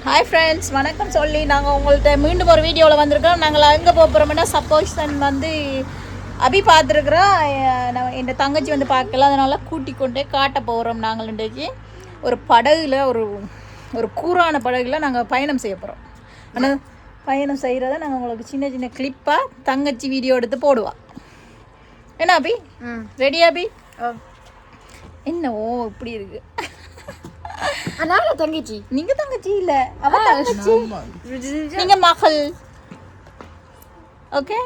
Hi friends, வணக்கம் சொல்லி நாங்கள் உங்கள்கிட்ட மீண்டும் ஒரு வீடியோவில் வந்திருக்கோம். நாங்கள் எங்கே போகிறோம்னா சப்போஷன் வந்து அபி பார்த்துருக்குறோம். என் தங்கச்சி வந்து பார்க்கல, அதனால் கூட்டி கொண்டே காட்ட போகிறோம். நாங்கள் இன்றைக்கு ஒரு படகுல ஒரு கூரான படகுல நாங்கள் பயணம் செய்ய போகிறோம். ஆனால் பயணம் செய்கிறத நாங்கள் உங்களுக்கு சின்ன சின்ன கிளிப்பாக தங்கச்சி வீடியோ எடுத்து போடுவா. என்ன அபி? ரெடியா அபி? என்ன ஓ இப்படி இருக்கு? அனால தங்கச்சி, நீங்க தங்கச்சி இல்ல, அவ தங்கச்சி, நீங்க மகள். ஓகே,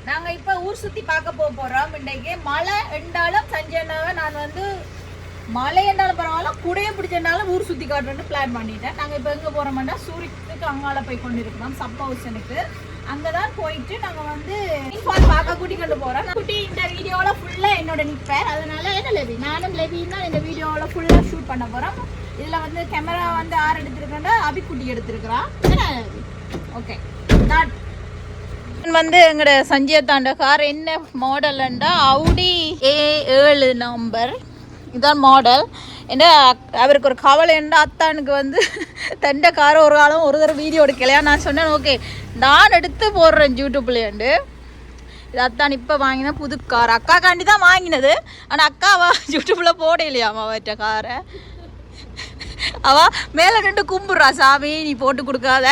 நாங்க இப்ப ஊர் சுத்தி பார்க்க போறோம். இன்னைக்கு மழை என்றாலும் சஞ்சனாவை நான் வந்து மழை என்றாலும் பரவாயில்ல, குடைய பிடிச்சனாலும் ஊர் சுத்தி காட்டுறேன்னு பிளான் பண்ணிட்டேன். நாங்க இப்ப எங்க போறோம்னா சூரியத்துக்கு அங்கால போய் கொண்டிருக்கிறோம், சப்போஷனுக்கு. அங்கதான் போயிட்டு நாங்க வந்து பார்க்க கூட்டி கொண்டு போறோம். குட்டி இந்த வீடியோல ஃபுல்லா என்னோட நிற்பேன், அதனால என்ன லெவி நானும் லெவியும் தான் இந்த வீடியோல ஃபுல்லா ஷூட் பண்ண போறோம். இதுல வந்து கேமரா வந்து யார் எடுத்திருக்கா? அபிக்குட்டி எடுத்திருக்கிறான். ஓகே, வந்து எங்கட சஞ்சயத்தாண்ட கார் என்ன மாடல்ண்டா Audi A7 நம்பர். இதான் மாடல். ஏன்னா அவருக்கு ஒரு கவலை என்ன, அத்தானுக்கு வந்து தண்ட காரை ஒரு காலம் ஒரு தடவை வீடியோ எடுக்கலையா. நான் சொன்னேன் ஓகே நான் எடுத்து போடுறேன் யூடியூப்லேண்டு. இது அத்தான் இப்போ வாங்கினா புது கார், அக்கா காண்டி தான் வாங்கினது. ஆனால் அக்கா அவள் யூடியூப்பில் போட இல்லையாம் அவற்ற காரை. அவள் மேலே நின்று கும்பிட்றா, சாமி நீ போட்டு கொடுக்காத,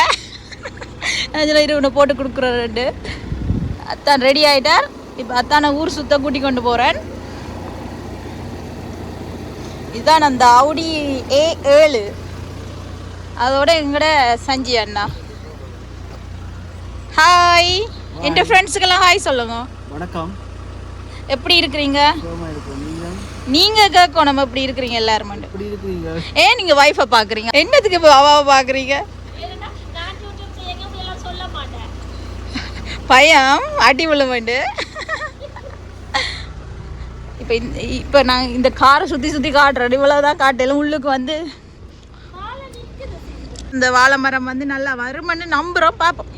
அதில் உன்னை போட்டு கொடுக்குறேன்ட்டு. அத்தான் ரெடி ஆகிட்டார். இப்போ அத்தானை ஊர் சுத்த கூட்டி கொண்டு போகிறேன். இதுதான் அந்த Audi A7. அதோட எங்கட சஞ்சி அண்ணா. ஹாய், என் ஃப்ரெண்ட்ஸுக்கெல்லாம் ஹாய் சொல்லுங்க. வணக்கம், எப்படி இருக்கிறீங்க? நீங்க கேட்கும் நம்ம எப்படி இருக்கிறீங்க எல்லாரும். ஏன் நீங்க வைஃபை பாக்குறீங்க? என்னதுக்கு அவாவை பாக்குறீங்க? பயம் அடி விழுமண்டு. இப்போ நாங்கள் இந்த காரை சுற்றி காட்டுறோம். இவ்வளோதான் காட்டலும். உள்ளுக்கு வந்து இந்த வாழை மரம் வந்து நல்லா வருமானு நம்புகிறோம், பார்ப்போம்.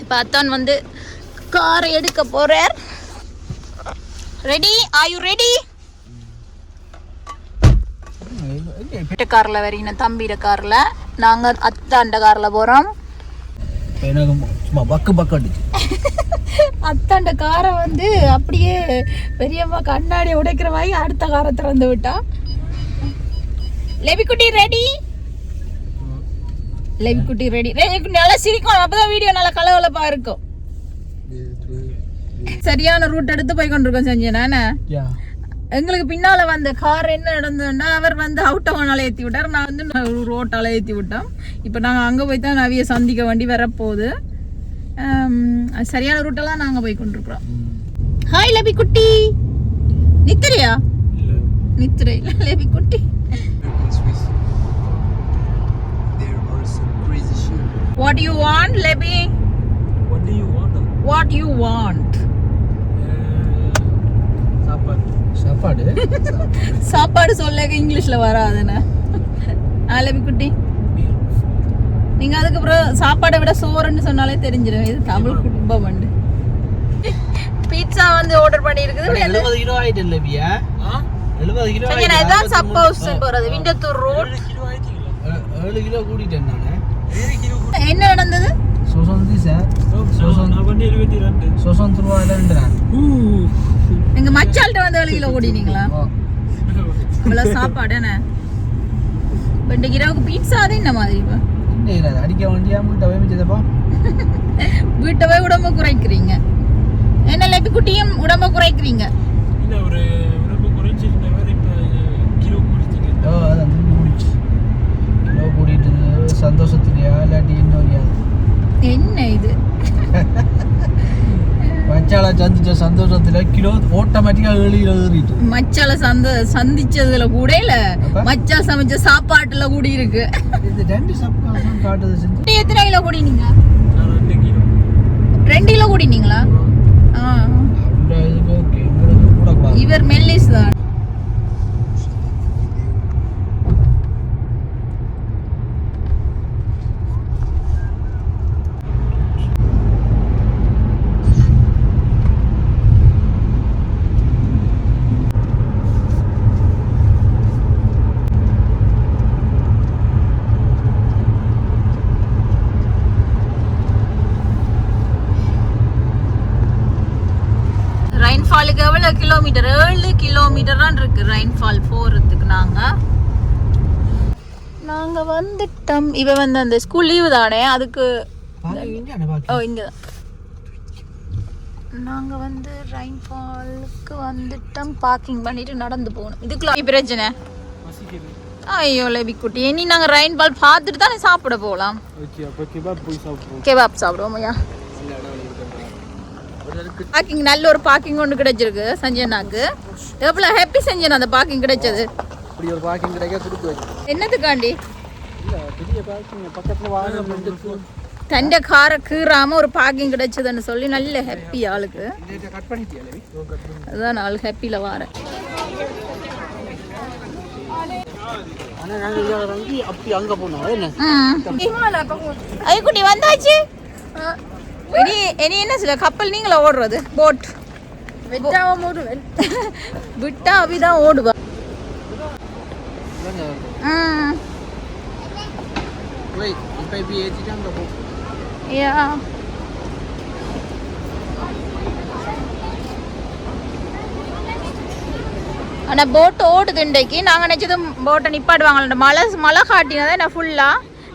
இப்போ அத்தான் வந்து காரை எடுக்க போகிறார். ரெடி? Are you ready? காரில் வரீங்க, தம்பிட காரில். நாங்கள் அத்தாண்ட காரில் போகிறோம். அத்தாண்ட காரை வந்து அப்படியே பெரியம்மா கண்ணாடி உடைக்கிற வாங்கி அடுத்த காரை திறந்து விட்டா. லெவிக்குட்டி ரெடி? லெவிக்குட்டி ரெடி. நல்லா சிரிக்கும், அப்பதான் வீடியோ நல்லா கலகலப்பா இருக்கும். சரியான ரூட் எடுத்து போய் கொண்டிருக்கோம் செஞ்சேனா. எங்களுக்கு பின்னால வந்த கார் என்ன நடந்ததுன்னா, அவர் வந்து அவுட்டவானால ஏற்றி விட்டார், நான் வந்து ரோட்டால ஏற்றி விட்டோம். இப்போ நாங்கள் அங்கே போய் தான் நவிய சந்திக்க வண்டி வரப்போகுது. சரியான ரூட்டெல்லாம் நாங்கள் போய் கொண்டிருக்கிறோம். ஹாய் லெபி குட்டி, நித்திரையா? நித்திரை இல்லை லெபி குட்டி. What do you want, Lebi? What do you want? What you want? சாப்பாடு. சாப்பாடு சொல்ல இங்கிலீஷ்ல வராதுன்னு. லெபி குட்டி, நீங்க அதுக்கப்புறம் சாப்பாடை விட சோறுன்னு சொன்னாலே தெரிஞ்சிடும் இது தமிழ் குடும்பம். வந்து பீட்சா வந்து ஆர்டர் பண்ணி இருக்குது. 70 கிலோ ஆயிட்டு இல்லையா? 70 கிலோ ஆயிட்டு. நான் இதான் சப்போஸ் போறது விண்டத்தூர் ரோட். 7 கிலோ கூடிட்டேன் நானே. என்ன நடந்தது? சோசந்தி சார், நான் பண்ணி 72 சோசந்த் ரூபாயில ரெண்டுறான். எங்க மச்சால்ட்ட வந்து 7 கிலோ கூடினீங்களா? அவ்வளவு சாப்பாடு என்ன? 2 கிலோவுக்கு பீட்சா அது என்ன மாதிரி? அடிக்க வண்டியா வீட்டை மிச்சதப்பா. வீட்டை போய் உடம்பு குறைக்கிறீங்க. என்ன லெபி குட்டியும் உடம்பு குறைக்கிறீங்க? இல்ல, ஒரு உடம்பு குறைச்சிருந்த மாதிரி இப்ப கிலோ குடிச்சிங்க. அதான் குடிச்சு கிலோ கூடிட்டு சந்தோஷத்துலையா இல்லாட்டி இன்னொரு என்ன இது? மச்சால சந்திச்ச சந்தோஷத்துல கிலோ ஆட்டோமேட்டிக்கா 7 கிலோ ஏறிட்டு. மச்சால சந்திச்சதுல கூட இல்ல, மச்சா சமைச்ச சாப்பாட்டுல கூடி இருக்கு. இது ரெண்டு சாப்பாடு காட்டுது. செஞ்சு எத்தனை கிலோ கூடினீங்க? 2 கிலோ. 2 கிலோ கூடினீங்களா? இவர் மெல்லிஸ் தான். ஃபாலுக்கு எவ்வளோ கிலோமீட்டர்? 7 கிலோமீட்டர் தான் இருக்கு ரெயின்ஃபால் போகிறதுக்கு. நாங்கள் வந்துட்டோம். இவ வந்து அந்த ஸ்கூல் லீவு தானே, அதுக்கு இங்கே தான் நாங்கள் வந்து ரெயின்ஃபாலுக்கு வந்துட்டோம். பார்க்கிங் பண்ணிட்டு நடந்து போகணும். இதுக்குள்ள பிரச்சனை. ஐயோ லெபிக்குட்டி, இனி நாங்கள் ரெயின்ஃபால் பார்த்துட்டு தானே சாப்பிட போகலாம். கெபாப் சாப்பிடுவோம் ஐயா. பார்க்கிங் நல்ல ஒரு பார்க்கிங் ஒன்று கிடைச்சிருக்கு சஞ்சனாக்கு. எவ்வளோ ஹாப்பி சஞ்சனா அந்த பார்க்கிங் கிடைச்சது. என்னத்துக்காண்டி? தண்ட காரை கீறாம ஒரு பார்க்கிங் கிடைச்சதுன்னு சொல்லி நல்ல ஹாப்பி ஆளுக்கு. அதுதான் ஆளு ஹாப்பியில் வாரேன். ஐக்குட்டி வந்தாச்சு. இனி என்ன சொல்ல, கப்பல் நீங்களா ஓடுறது? போட் விட்டா அபிதான் ஓடுவா. ஆனா போட் ஓடுது இன்றைக்கு. நாங்க நினைச்சதும் போட்டை நிப்பாடுவாங்க. மழை காட்டினதான் நான் ஃபுல்லா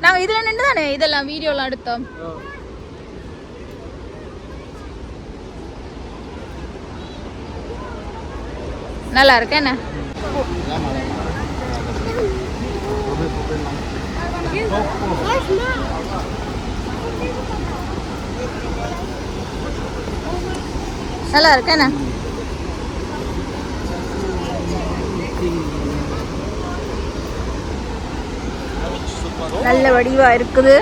நாங்க இதுல நின்று தானே இதெல்லாம் வீடியோலாம் எடுத்தோம். நல்லா இருக்கு என்ன? நல்லா இருக்கு என்ன? நல்ல வடிவா இருக்குது.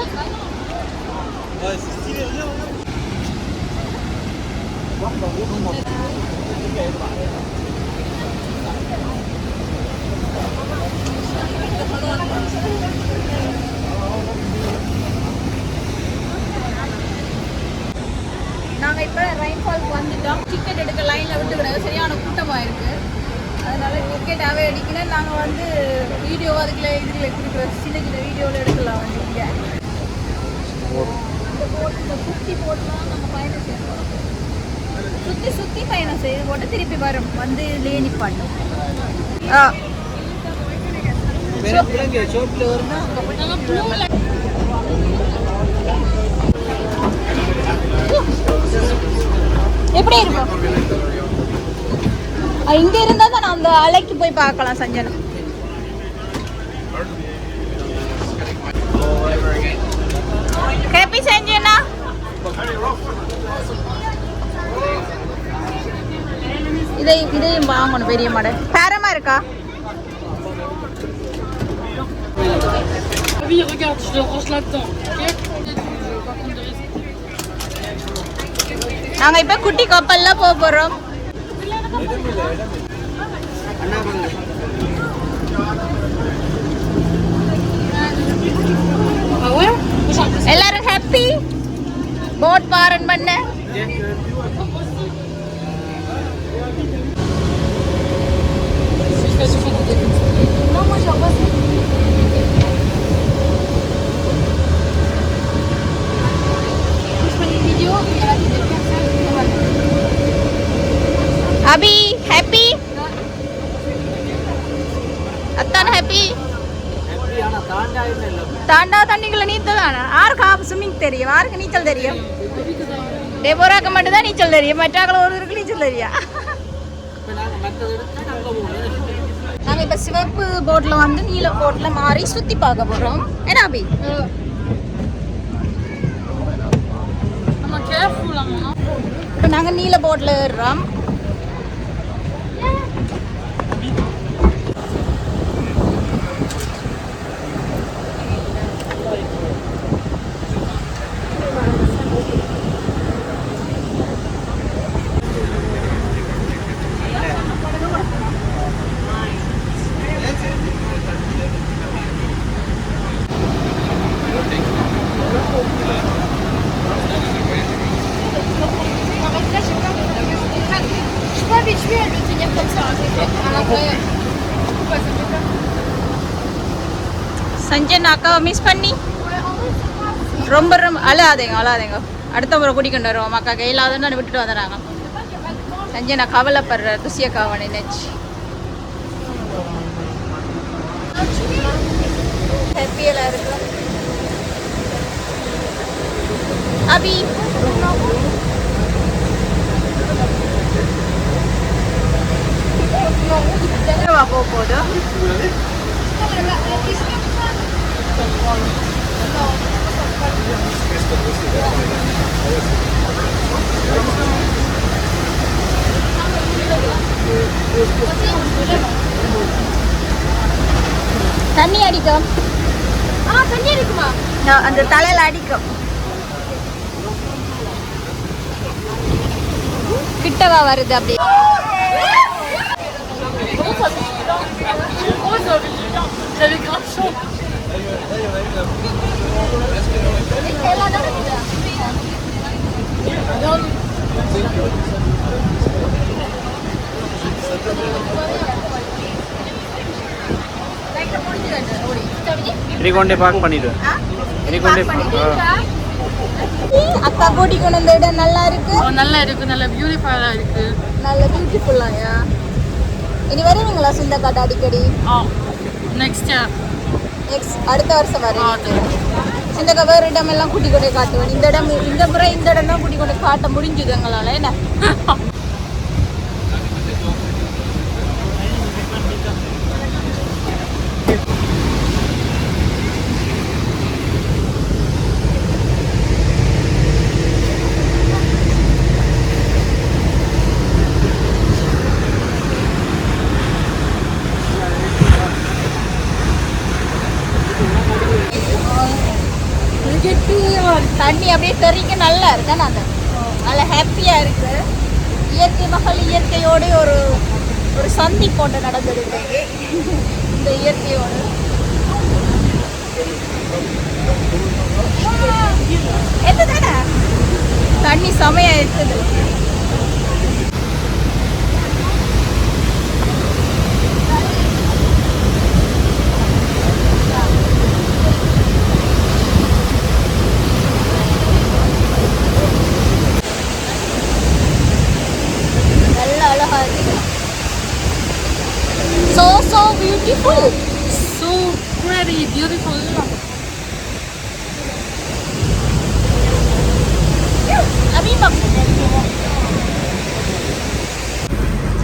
நாங்கள் இப்போ ரெயின்ஃபால்க்கு வந்துட்டோம். டிக்கெட் எடுக்க லைனில் விட்டுக்கிடாது, சரியான கூட்டமாக இருக்குது. அதனால டிக்கெட்டாகவே அடிக்கணும். நாங்கள் வந்து வீடியோ அதுக்குள்ள இதில் இருக்கிற சின்ன சின்ன வீடியோவில் எடுக்கலாம். வந்து இங்கே இந்த சுற்றி போட்டுலாம் நாங்கள் பயணம் செய்யணும். சுற்றி பயணம் செய்து போட்டு திருப்பி வரும் வந்து லேனி பண்ணும். எப்படி இருக்கும்? இங்க இருந்தா தான் நான் அந்த அலைக்கு போய் பார்க்கலாம் சஞ்சனா. ஹாப்பி சஞ்சனா. இதையும் வாங்கணும். பெரிய மாடல் பேரமா இருக்கா? நாங்க இப்ப குட்டி கப்பல்ல போறோம். எல்லாரும் ஹாப்பி போட் பாரன் பண்ண. அபி ஹாப்பி? அத்தான் ஹாப்பி? தாண்டா தண்ணிக்குள்ள நீச்சல் யாருக்கு ஸ்விம்மிங் தெரியும்? யாருக்கு நீச்சல் தெரியும்? டெபோராக்கு மட்டும் தான் நீச்சல் தெரியும். மற்றாக்கள் ஒருவருக்கு நீச்சல் தெரியும். நாங்கள் இப்போ சிவப்பு போட்டில் வந்து நீல போட்டில் மாறி சுற்றி பார்க்க போகிறோம். என்ன அபி? இப்போ நாங்கள் நீல போட்டில் ஏறுறோம். சஞ்சன் அக்காவை மிஸ் பண்ணி ரொம்ப அழாதேங்க. அடுத்த முறை கூட்டிகிட்டு வருவோம். அக்கா கையிலாதான் விட்டுட்டு வந்துடுறாங்க. சஞ்சய் நான் கவலைப்படுற ருசியக்காவை நினைச்சு ஹாப்பியெல்லாம் இருக்கு அபி போகுது தண்ணி அடிக்கும் தண்ணி இருக்குமா? அந்த தலையில அடிக்கும் கிட்டவா வருது அப்படி கொண்டே பார்க் பண்ணிடுவேன் அக்கா கூட்டி கொண்டு வந்த இடம் நல்லா இருக்கு நல்ல பியூட்டிஃபுல்லா இருக்கு. நல்ல பியூட்டிஃபுல்லாயா இனி வருவீங்களா சுந்தக்காட்டு அடிக்கடி நெக்ஸ்ட் அடுத்த வருஷம் வரேன் சிந்தக்கா வேறு இடம் எல்லாம் கூட்டி கொண்டே காட்டுவேன் இந்த முறை இந்த இடம் தான் கூட்டி கொண்டு காட்ட முடிஞ்சுது எங்களால என்ன தண்ணி அப்படியே தெரிக்க நல்லா இருக்கு நல்லா ஹாப்பியா இருக்கு இயற்கை மக்கள் இயற்கையோடு ஒரு ஒரு சந்தி போட்டு நடந்திருக்கு இந்த இயற்கையோடு என்னதானே தண்ணி செமையா இருக்குது So beautiful. So pretty, beautiful.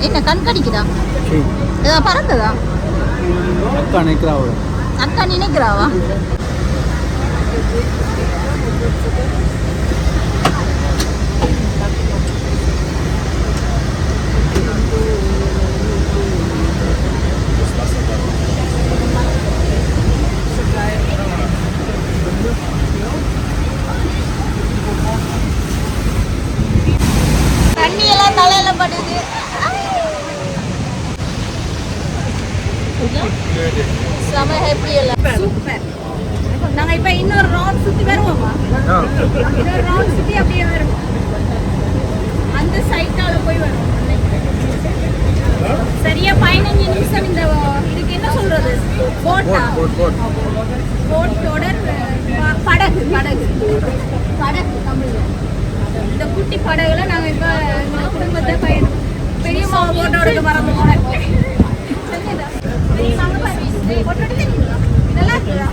என்ன கண் கடிக்குதா பறந்ததா அக்கா நினைக்கிறாவா தண்ணியெல்லாம் தலையில படுது செம ஹாப்பி எல்லாம் சூப்பர் நாங்க இப்ப இன்னொரு ரவுண்ட் சுத்தி வருவோமா இன்னொரு ரவுண்ட் சுத்தி அப்படியே வருவோம் அந்த சைட்டால போய் வருவோம் சரியா 15 நிமிஷம் இந்த இதுக்கு என்ன சொல்றது போட்டோட படகு தமிழ்ல இந்த குட்டி படகுல நாங்க இப்ப குடும்பத்தை பயணம் பெரியம்மா போட்டோட மறந்து நல்லா இருக்குதா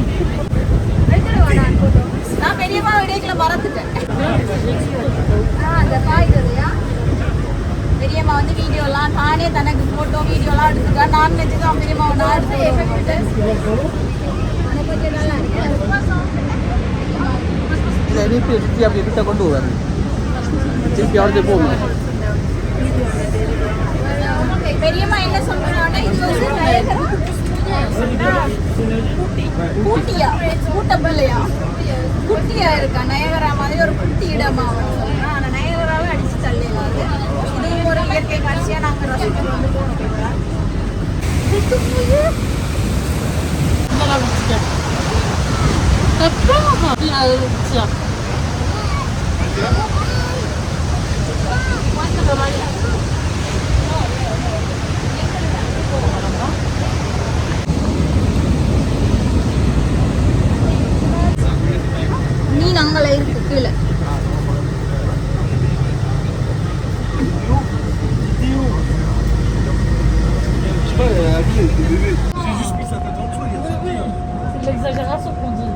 நான் பெரியம்மா இடையில மறந்துட்டேன் அந்த காய்கறியா பெரியம்மா வந்து வீடியோலாம் நானே தனக்கு ஃபோட்டோ வீடியோலாம் எடுத்துக்கா நான் நினச்சிதான் பெரியம்மா நான் எடுத்து அதை கொஞ்சம் நல்லா இருக்கு கொண்டு வர திருப்பி அவர்கிட்ட போகணும் பெரியம்மா என்ன சொல்றாங்கன்னா இது கூட்டியா கூட்ட பிள்ளையா குட்டியா இருக்கா நயகரா மாதிரி ஒரு குட்டி இடமா ஆனா நயகராவை அடிச்சு தள்ளிடலாம் இதுவும் ஒரு இயற்கை காட்சியா நாங்க ரசிச்சு வந்து போனோம் மீன் அங்கே இருக்கு கீழே C'est l'exagération qu'on dit.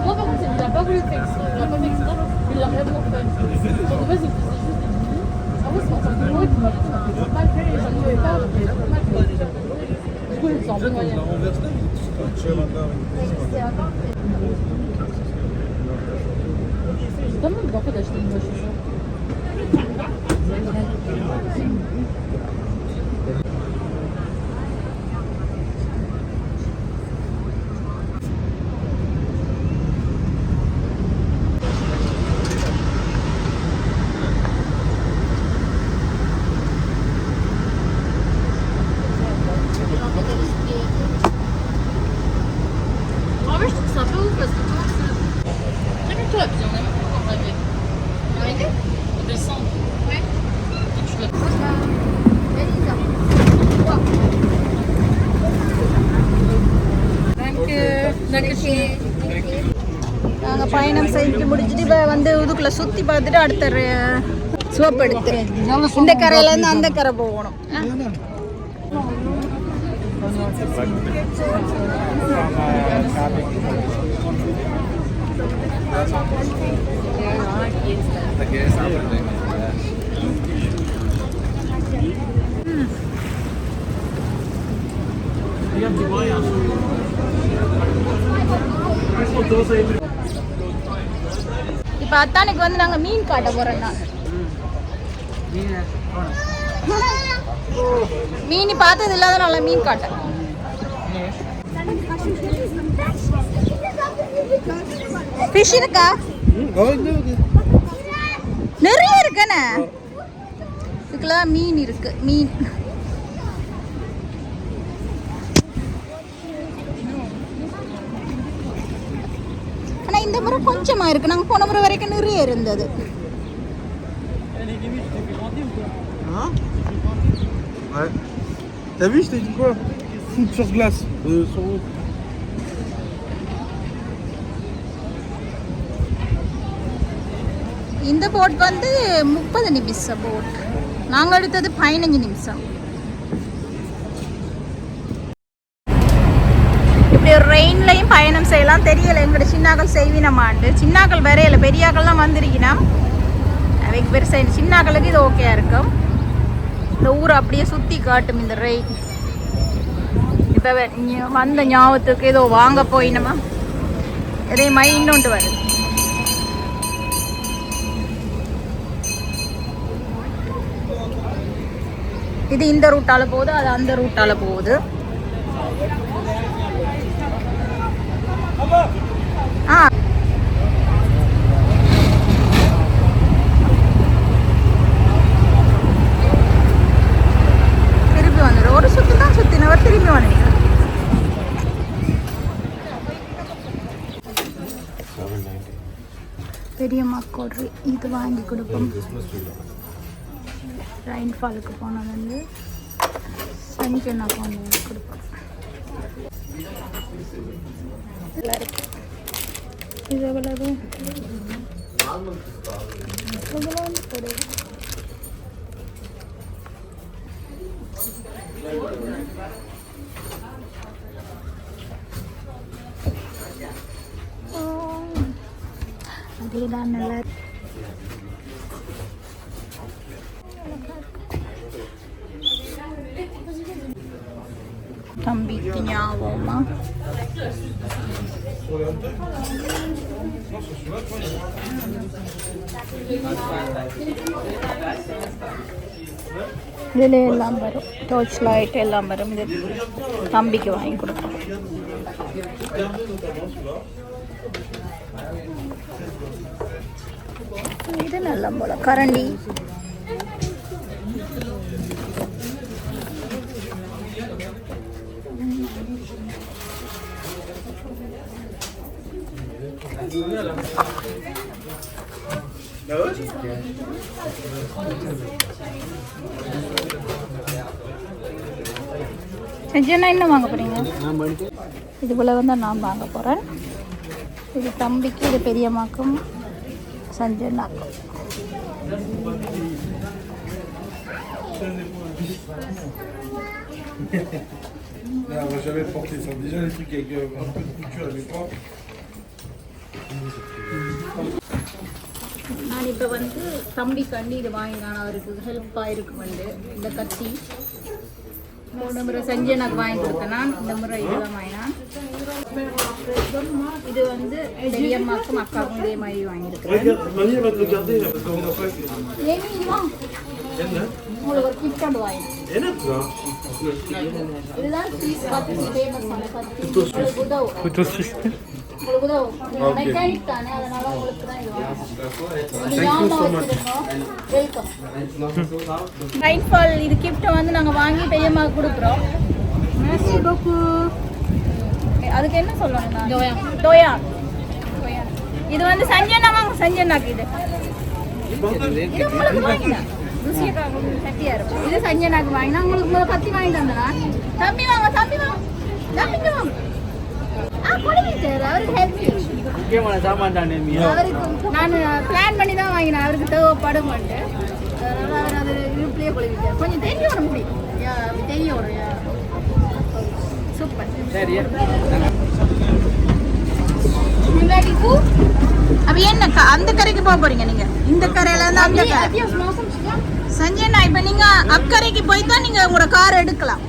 Moi, par contre, il a pas voulu faire exprès. Il a pas fait exprès. Il l'a réellement fait. Donc, en fait, c'est juste des billes. En fait, c'est en tant que moi, il m'a mal fait. Je ne pouvais pas. Mal fait. Du coup, il me semble moyen. C'est pas mal en fait d'acheter une moche, ça. En vrai, je trouve ça un peu ouf parce que comment c'est. Très toi, puis on a même pas encore arrivé. On descend. Ouais. Tu l'as. நாங்கள் பயணம் செஞ்சு முடிச்சுட்டு இப்போ வந்து இதுக்குள்ளே சுற்றி பார்த்துட்டு அடுத்த சோப்பு எடுத்து இந்த கரையிலேருந்து அந்த கரை போகணும். இப்போ அத்தானுக்கு வந்து நாங்கள் மீன் காட்ட போகிறோம். நான் மீன் பார்த்தது இல்லாதனால மீன் காட்ட. ஃபிஷ் இருக்கா? நிறைய இருக்குண்ணே. இதுக்கெல்லாம் மீன் இருக்கு. மீன் ஆனால் இந்த முறை கொஞ்சமாக இருக்குது. நாங்கள் போன முறை வரைக்கும் நிறைய இருந்தது. Ouais. T'as vu, je t'ai dit quoi? Foot sur glace. Sur eau. இந்த போட் வந்து 30 நிமிஷம் போட். நாங்கள் எடுத்தது 15 நிமிஷம். இப்படி ஒரு ரெயின்லையும் பயணம் செய்யலாம். தெரியலை எங்களோட சின்னாக்கள் செய்வினமாண்டு. சின்னாக்கள் வரையில பெரியாக்கள்லாம் வந்திருக்கணும். அவைக்கு பெருசாக சின்னாக்களுக்கு இது ஓகே இருக்கும். இந்த ஊரை அப்படியே சுற்றி காட்டும் இந்த ரெயின். இப்போ வந்த ஞாபகத்துக்கு ஏதோ வாங்க போயினமா இதே மைண்ட் வருது. இது இந்த ரூட்டால போகுது, அது அந்த ரூட்டால போகுது. திருப்பி வந்துடும். ஒரு சுத்து தான் சுத்தினவர் திரும்பி வந்துடுங்க. பெரிய மக்கள் இது வாங்கி கொடுப்போம். ரெயின்ஃபாலுக்கு போனது வந்து சஞ்சனா வாங்கி கொடுப்போம். இது எவ்வளவு? அதேதான் நல்லா தம்பிக்கு ஞாபகமா இதில் எல்லாம் வரும். டார்ச் லைட் எல்லாம் வரும். இது தம்பிக்கு வாங்கி கொடுப்போம். இது நல்லா போல கரண்டி. செஞ்சனா என்ன வாங்க போறீங்க? இது போல வந்து நான் வாங்க போறேன். இது தம்பிக்கு, இது பெரியம்மாக்கும், சஞ்சனாக்கும். Non, j'avais porté ça. Déjà, les trucs avec un peu de couture à l'époque. நான் இப்போ வந்து தம்பி கண்டி இது வாங்கினான், அவருக்கு ஹெல்ப்பாக இருக்கும் வந்து இந்த கத்தி. போன முறை செஞ்சு எனக்கு வாங்கி கொடுத்தேன் நான், இந்த முறை இதெல்லாம் வாங்கினான். இது வந்து பெரியம்மாக்கும் அக்காவுக்கும் இதே மாதிரி வாங்கியிருக்கிறேன். உங்களுக்கு ஒரு கிஃப்ட் ஒன்று வாங்கினேன். இதுதான் சீஸ் கத்தி, ஃபேமஸான கத்தி. உங்களுக்கு உதவும், உங்களுக்கு உதவும். நீங்கள் மெக்கானிக் தானே, அதனால உங்களுக்கு தான் இது வெல்கம். ரைட்ஃபால் இது கிஃப்ட்டை வந்து நாங்கள் வாங்கி பெரியம்மாவுக்கு கொடுக்குறோம். அதுக்கு என்ன சொல்லணும்? டோயா. இது வந்து சஞ்சனா வாங்க, சஞ்சனாக்கு இது உங்களுக்கு வாங்கினேன். ருசியக்காக கட்டியா இருக்கும். இது சஞ்சனாக்கு வாங்கினா, உங்களுக்கு முதல்ல கத்தி வாங்கி தந்தனா. தம்பி வாங்க, தம்பி வாங்க, தம்பிக்கு வாங்க. அவருக்கு நான் பிளான் பண்ணி தான் வாங்கினேன், அவருக்கு தேவைப்படும். அதனால அவர் அது இருப்பிலேயே கொழுவிட்டார். கொஞ்சம் தெரிய வர முடியும், தெரிய வரும். சூப்பர். அப்ப என்ன அந்த கரைக்கு போக போறீங்க நீங்க? இந்த கரையில இருந்து அந்த கரை சஞ்சனா, இப்ப நீங்க அக்கறைக்கு போய் தான் நீங்க உங்களோட கார் எடுக்கலாம்.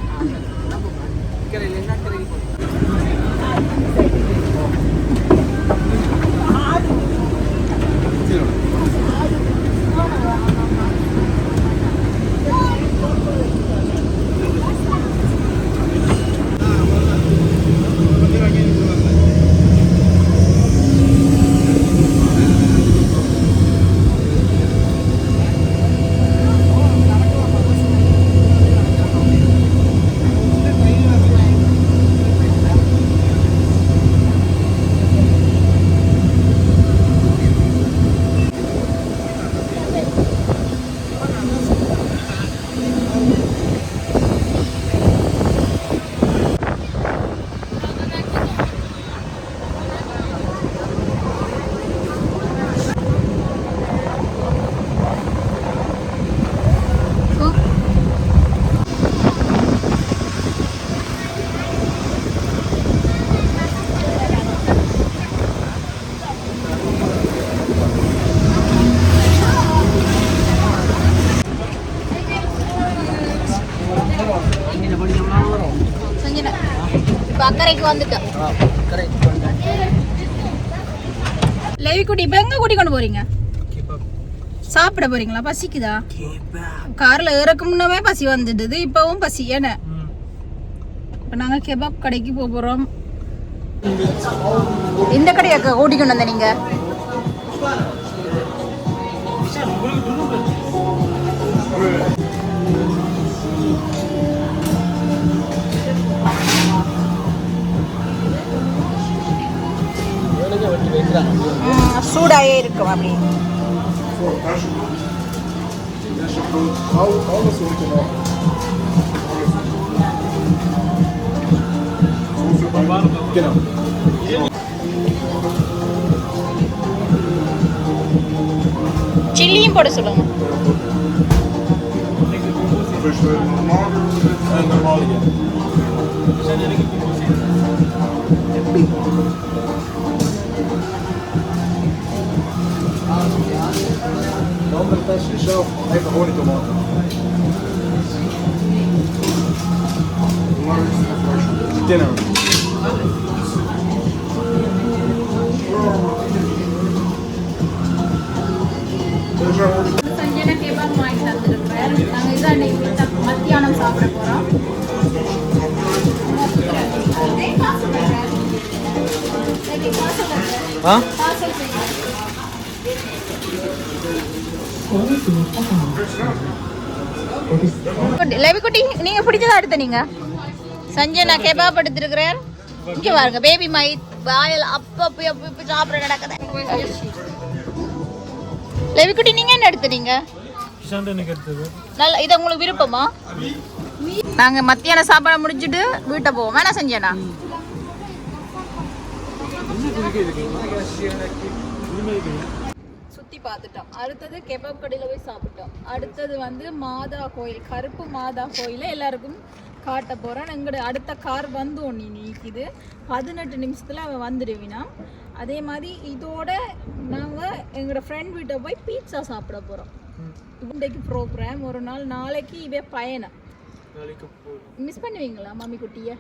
அக்கறைக்கு வந்துட்டோம். லேவிக்குட்டி இப்ப எங்க கூட்டி கொண்டு போறீங்க? சாப்பிட போறீங்களா? பசிக்குதா? கார்ல ஏறக்கு முன்னமே பசி வந்துடுது, இப்பவும் பசி. ஏன்னா இப்ப நாங்க கெபாப் கடைக்கு போறோம். இந்த கடையை கூட்டி கொண்டு வந்த நீங்க? சூடாயே இருக்கும் அப்படி. சில்லியும் போட சொல்லுங்க. Normal pasta zelf, even honingtomaten. Dinner. Sanjana kebab வாங்கி தந்துருக்கேன். நாங்கள் இதான் மத்தியானம் சாப்பிட போகிறோம். லெவிக்குட்டி நீங்க பிடிச்சதா எடுத்த நீங்க? சஞ்சனா கெபாப் எடுத்துருக்கிறேன். இங்க பாருங்க பேபி மை வாயில் அப்ப சாப்பிட நடக்குது. லெவிக்குட்டி நீங்க என்ன எடுத்தீங்க? நல்ல இது உங்களுக்கு விருப்பமா? நாங்க மத்தியான சாப்பாடு முடிச்சிட்டு வீட்டை போவோம். வேணா சஞ்சனா? சுத்தி பார்த்துட்டோம். அடுத்தது கெபாப் கடையில் போய் சாப்பிட்டோம். அடுத்தது வந்து மாதா கோயில், கருப்பு மாதா கோயில எல்லாருக்கும் காட்ட போகிறேன். எங்களோட அடுத்த கார் வந்து ஒன்று நீக்குது. 18 நிமிஷத்தில் அவன் வந்துடுவினா. அதே மாதிரி இதோட நாங்கள் எங்களோட ஃப்ரெண்ட் வீட்டை போய் பீட்சா சாப்பிட போகிறோம். இன்றைக்கு ப்ரோக்ராம் ஒரு நாள், நாளைக்கு இவே பயணம். மிஸ் பண்ணுவீங்களா மம்மி குட்டியை?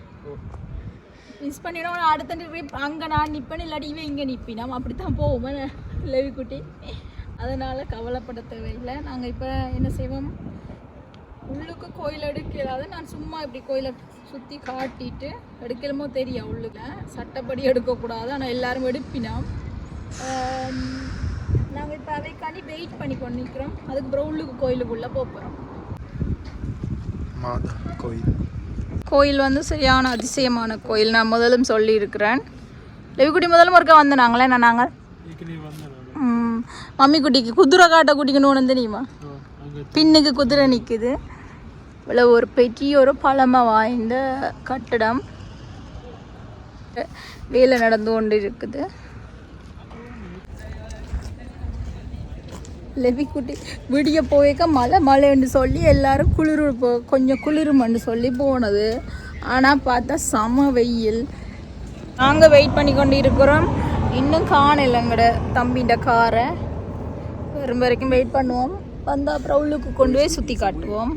மிஸ் பண்ணிடும். அடுத்த ட்ரிப் அங்கே நான் நிற்பேன், இல்லாட்டி இவன் இங்கே நிற்பினா அப்படித்தான் போவோம் லவி குட்டி. அதனால் கவலைப்பட தேவையில்லை. நாங்கள் இப்போ என்ன செய்வோம், உள்ளுக்கு கோயில் எடுக்கிறாது. நான் சும்மா இப்படி கோயிலை சுற்றி காட்டிட்டு எடுக்கலுமோ தெரியும். உள்ளுக்கு சட்டப்படி எடுக்கக்கூடாது, ஆனால் எல்லாரும் எடுப்பினோம். நாங்கள் இப்போ அதைக்காண்டி வெயிட் பண்ணி கொண்டு நிற்கிறோம். அதுக்கப்புறம் உள்ளுக்கு கோயிலுக்குள்ளே போகிறோம். கோயில் வந்து சரியான அதிசயமான கோயில். நான் முதலும் சொல்லியிருக்கிறேன். லெவிக்குட்டி முதலும் ஒருக்கா வந்து நாங்களே நாங்கள் மம்மி குட்டிக்கு குதிரை காட்ட குட்டிக்கணும் வந்து தெரியுமா? பின்னுக்கு குதிரை நிற்குது. இவ்வளோ ஒரு பெரிய ஒரு பழமை வாய்ந்த கட்டடம் வேலை நடந்து கொண்டு இருக்குது. லெவிக்குட்டி விடிய போய்க்க மழைன்னு சொல்லி எல்லாரும் கொஞ்சம் குளிருமென்று சொல்லி போனது. ஆனால் பார்த்தா செம வெயில். நாங்கள் வெயிட் பண்ணி கொண்டு இருக்கிறோம். இன்னும் காணலைங்கட தம்பின்ற காரை. வரும் வரைக்கும் வெயிட் பண்ணுவோம். வந்தால் அப்புறம் உள்ளுக்கு கொண்டு போய் சுற்றி காட்டுவோம்.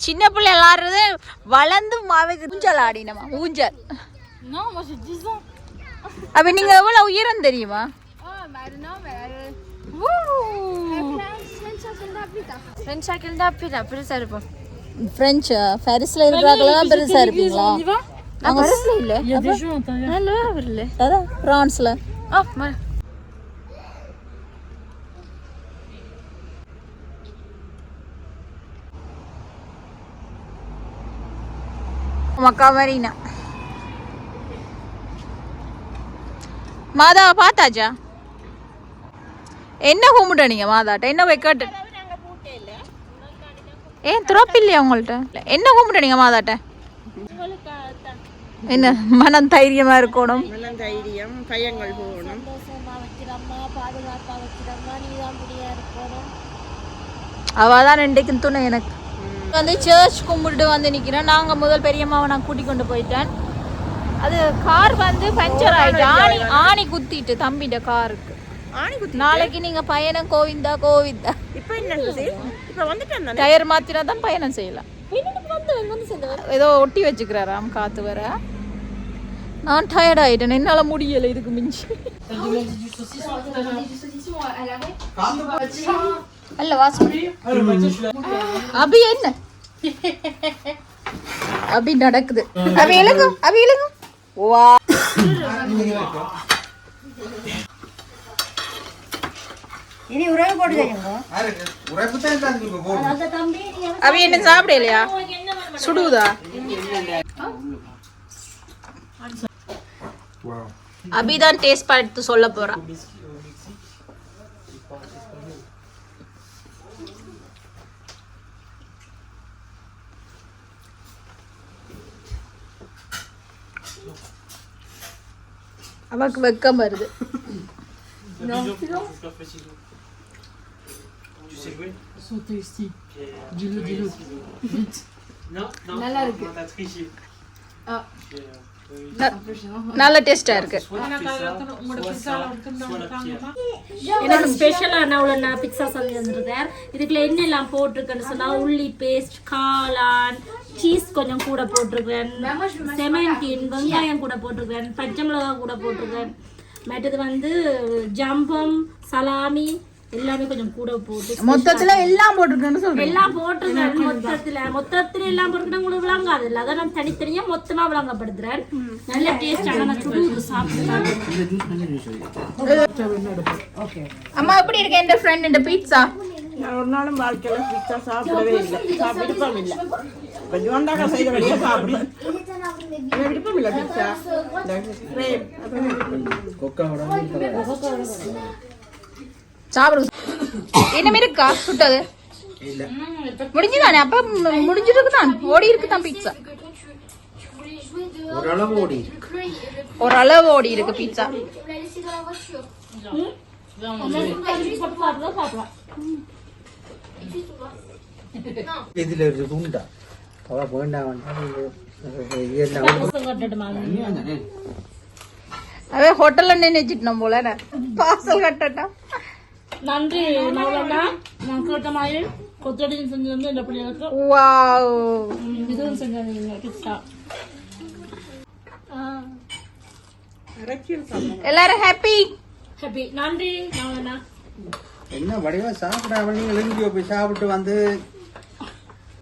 சின்ன பிள்ளை விளாடுறது வளர்ந்து ஊஞ்சல் ஆடினமா ஊஞ்சல். அப்போ நீங்கள் எவ்வளோ உயரம் தெரியுமா? ஃப்ரெஞ்சு பாரிஸ்ல இருக்கிறாங்களா பெருசா இருப்பீங்களா? பாரிஸ்ல இல்ல, அதான் பிரான்ஸ்ல. மக்கா மரீனா மாதா பார்த்தாச்சா? என்ன கும்பிட்ட நீங்க மாதாட்ட? என்ன வைக்காட்டு? ஏன் துறப்பு இல்லையா உங்கள்கிட்ட? என்ன கும்பிட்ட நீங்க மாதாட்ட? என்ன மனம் தைரியமா இருக்கணும், தைரியம் பயங்கள் போகணும். அவதான் இன்றைக்கு துணை எனக்கு. வந்து சர்ச் கும்பிட்டு வந்து நிற்கிறேன். நாங்கள் முதல் பெரியம்மாவை நான் கூட்டி கொண்டு போயிட்டேன். அது கார் வந்து பஞ்சர் ஆயிட்டு ஆணி குத்திட்டு தம்பிட்ட காருக்கு. நாளைக்கு நீங்க பயணம் கோவிந்தா கோவிந்தா. இப்போ என்ன இப்போ வந்துட்டேன். டயர் மாத்தினா தான் பயணம் செய்யலாம். ஏதோ ஒட்டி வச்சுக்கிறாராம் காத்து வர. நான் டயர்ட் ஆயிட்டேன், என்னால முடியல இதுக்கு மிஞ்சி. அல்ல வாசம் அபி என்ன அபி நடக்குது. அபி இழுங்கும், அபி இழுங்கும். வா இனி உறவு போட்டு அபி என்ன சாப்பிடலையா? சுடுதா? அபிதான் டேஸ்ட் பார்த்து சொல்ல போறா. அவக்கு வெக்கம் வருது. நல்லா இருக்கு. நல்ல டேஸ்டா இருக்கு. என்னோட ஸ்பெஷலான நான் பிட்சா சொல்லி வந்துருக்கேன். இதுக்குள்ள என்னெல்லாம் போட்டிருக்கேன்னு சொன்னா உள்ளி பேஸ்ட், காளான், சீஸ் கொஞ்சம் கூட போட்டிருக்கேன், செமண்டின் வெங்காயம் கூட போட்டிருக்கேன், பச்சை மிளகாய் கூட போட்டிருக்கேன். மற்றது வந்து ஜம்பம், சலாமி எல்லாமே கொஞ்சம் கூட போட்டு மொத்தத்துல எல்லாம் போட்டிருக்கேன்னு சொல்றேன். எல்லாம் போட்டிருக்கேன். மொத்தத்துல எல்லாம் போட்டுக்கிட்டா உங்களுக்கு விளங்காது இல்லை. அதான் நான் தனித்தனியா மொத்தமா விளங்கப்படுத்துறேன். நல்ல டேஸ்டான சுடு சாப்பிட்டு. அம்மா எப்படி இருக்கு என் ஃப்ரெண்ட் இந்த பீட்சா? நான் ஒரு நாளும் வாழ்க்கையில் பிட்சா சாப்பிடவே இல்லை, விருப்பம் இல்லை. கொஞ்சம் வந்தாக்க செய்த வழியாக சாப்பிடுவேன். விருப்பம் இல்லை பிட்சா. சாப்பிடு. என்ன இருக்கா சுட்டது? முடிஞ்சுதானே? அப்ப முடிஞ்சிருக்கு தான், ஓடி இருக்கு தான் பீட்சா. ஓரளவு ஓடி இருக்கு பீட்சா. இதுல ஒரு துண்டா அவ வேண்டாம் கட்டட்டுமா அவ ஹோட்டல்ல நினைச்சிட்டு நம்ம போல பார்சல் கட்டட்டா. நன்றி நவலண்ணா. நான் கேட்ட மாதிரி கொத்தடியும் செஞ்சு வந்து இந்த பிள்ளைகளுக்கு வாவ் இதுவும் செஞ்சாங்க பிஸ்ஸா. எல்லாரும் ஹாப்பி. ஹாப்பி. நன்றி நவலண்ணா. என்ன வடிவா சாப்பிடாம நீங்க எங்கேயோ போய் சாப்பிட்டு வந்து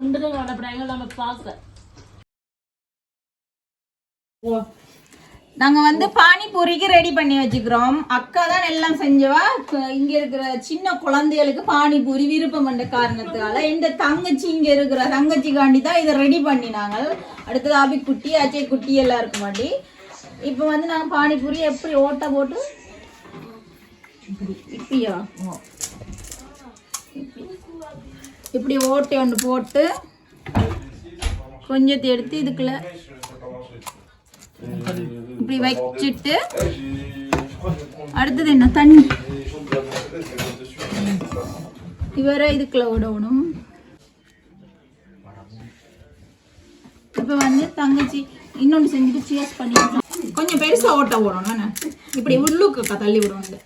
உண்டுதான் வடப்படாங்க நம்ம பார்க்க. நாங்க வந்து பானிபூரிக்கு ரெடி பண்ணி வச்சுக்கிறோம். அக்கா தான் எல்லாம் செஞ்சவா. இங்க இருக்கிற சின்ன குழந்தைகளுக்கு பானிபூரி விருப்பம் என்ற காரணத்தால இந்த தங்கச்சி இங்க இருக்கிற தங்கச்சிக்காண்டி தான் இதை ரெடி பண்ணினாங்க. அடுத்தது அபிக்குட்டி அஜய் குட்டி எல்லாம் இருக்க மாட்டி. இப்போ வந்து நாங்க பானிபூரி எப்படி ஓட்ட போட்டு இப்படியா இப்படி ஓட்டை ஒன்று போட்டு கொஞ்சத்தை எடுத்து இதுக்குள்ள இப்படி வச்சுட்டு அடுத்தது என்ன தண்ணி இவரை இதுக்குள்ள விடணும். இப்ப வந்து தங்கச்சி இன்னொன்று செஞ்சுட்டு சியர்ஸ் பண்ணி கொஞ்சம் பெருசா ஓட்ட போடணும். இப்படி உள்ளுக்கு தள்ளி விடணும்.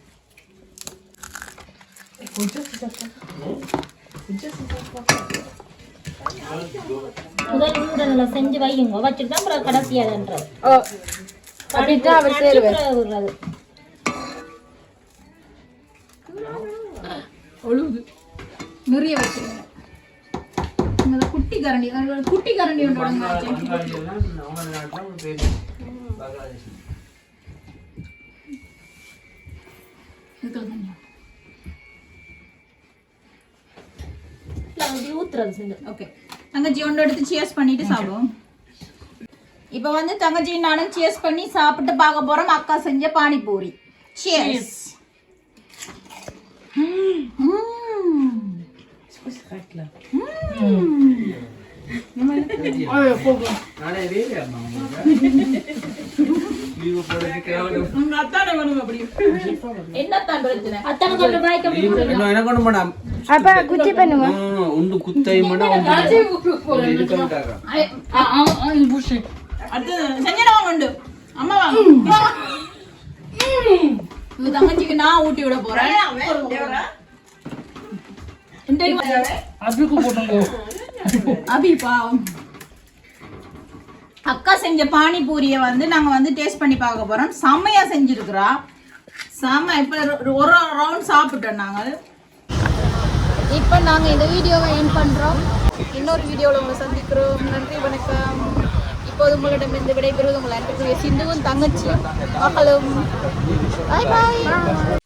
முதல் நல்லா செஞ்சு வையுங்க. வச்சுட்டு தான் அப்புறம் கடைசியாதுன்றது. நிறைய வச்சிருங்க. குட்டி கரண்டி குட்டி கரண்டி ஓகே. தங்கச்சி ஒன்று எடுத்து சியர்ஸ் பண்ணிட்டு சாப்பிடுவோம். இப்போ வந்து தங்கச்சி நானும் சியர்ஸ் பண்ணி சாப்பிட்டு பார்க்க போறோம் அக்கா செஞ்ச பானிபூரி. சியர்ஸ். தங்கச்சிக்கு நான் ஊட்டி விட போறேன். அக்கா செஞ்ச பானிபூரியை வந்து நாங்க வந்து டேஸ்ட் பண்ணி பார்க்க போறோம். செம்மையா செஞ்சிருக்கிறா. செம்ம. இப்ப ஒரு ரவுண்ட் சாப்பிட்டோம் நாங்க. இப்போ நாங்க இந்த வீடியோவை எண்ட் பண்றோம். இன்னொரு வீடியோவில் உங்களை சந்திக்கிறோம். நன்றி, வணக்கம். இப்போது உங்களிடமிருந்து விடைபெறுவது உங்கள் அன்புக்குரிய சிந்துவும் தங்கச்சி மக்களும். பாய் பாய்.